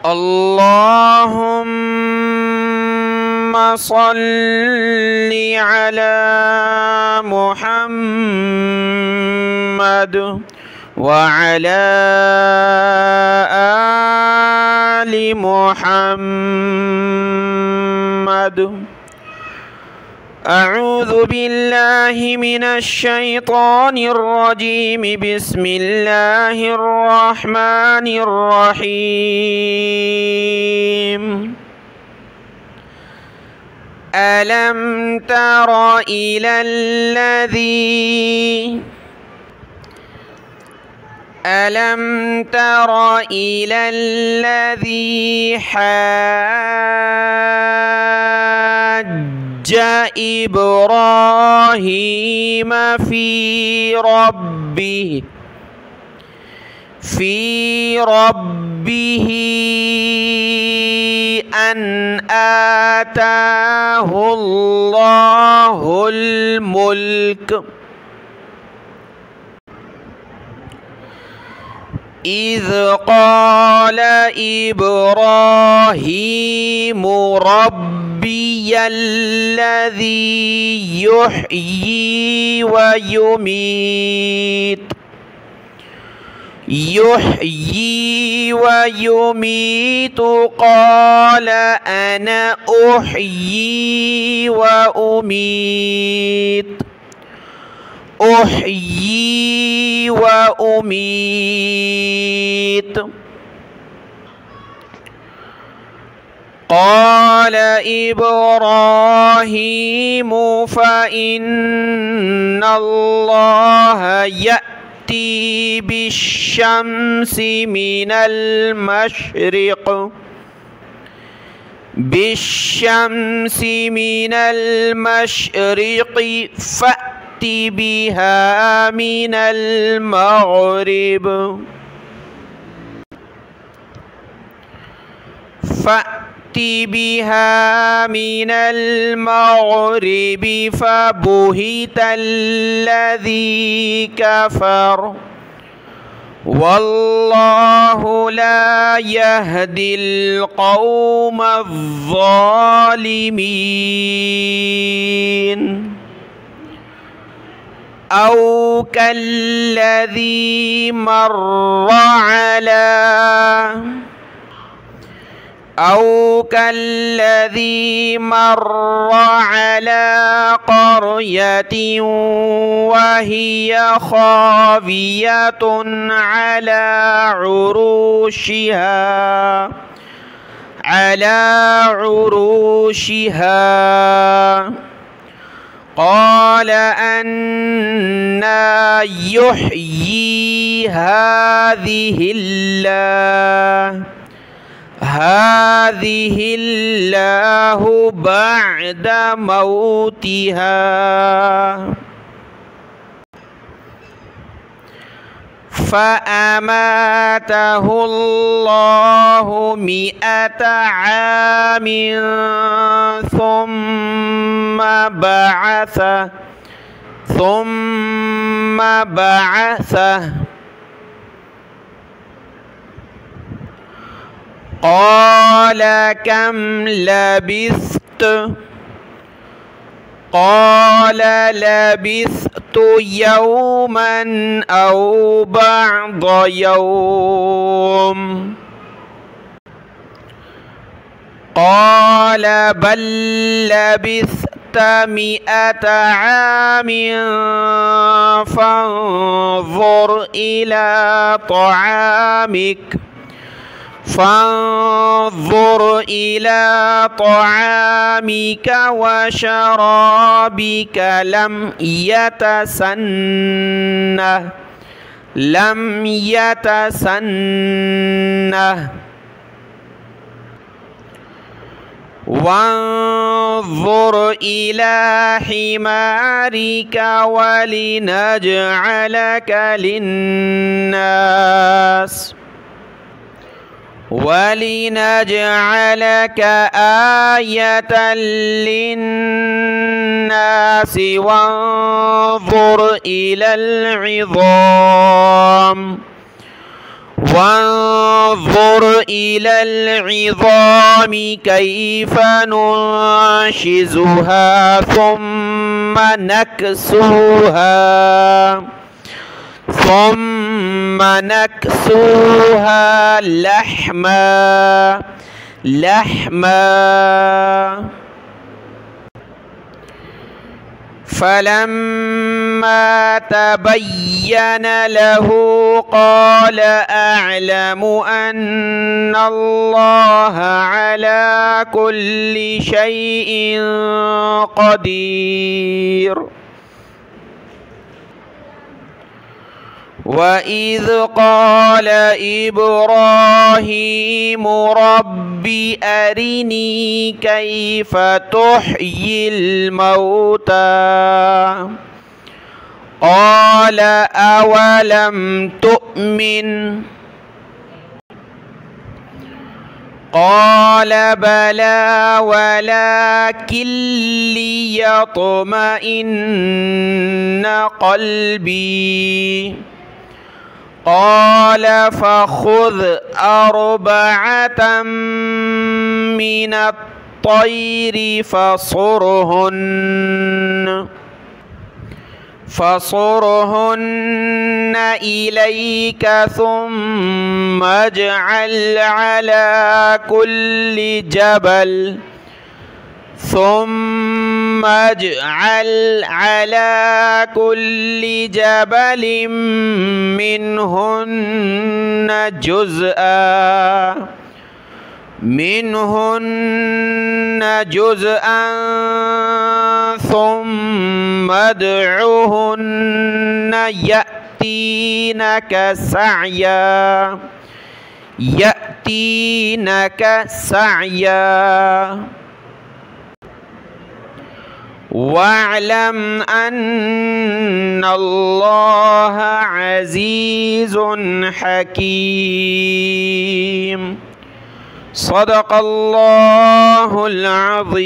اللهم صل على محمد وعلى آل محمد. أعوذ بالله من الشيطان الرجيم. بسم الله الرحمن الرحيم. ألم تر إلى الذي حاج إبراهيم في ربه أن آتاه الله الملك إذ قال إبراهيم ربي الذي يحيي ويميت قال أنا أحيي وأميت. قال إبراهيم فإن الله يأتي بالشمس من المشرق فأت بها من المغرب فبهت الذي كفر والله لا يهدي القوم الظالمين. أو كالذي مر على قرية وهي خاوية على عروشها قال أنى يحيي هذه الله بعد موتها. فأماته الله 100 عام ثم بعثه قال كم لبثت؟ قال لبثت يوما أو بعض يوم. قال بل لبثت 100 عام فانظر إلى طعامك وشرابك لم يتسنه وانظر إلى حمارك ولنجعلك آية للناس وانظر إلى انظر إلى العظام كيف ننشزها ثم نكسوها لحما فلما تبين له قال أعلم أن الله على كل شيء قدير. وإذ قال إبراهيم رب أرني كيف تحيي الموتى قال أولم تؤمن قال بلى ولكن ليطمئن قلبي قال فخذ أربعة من الطير فصرهن إليك ثم اجعل على كل جبل منهن جزءا ثم ادعهن يأتينك سعيا واعلم أن الله عزيز حكيم. صدق الله العظيم.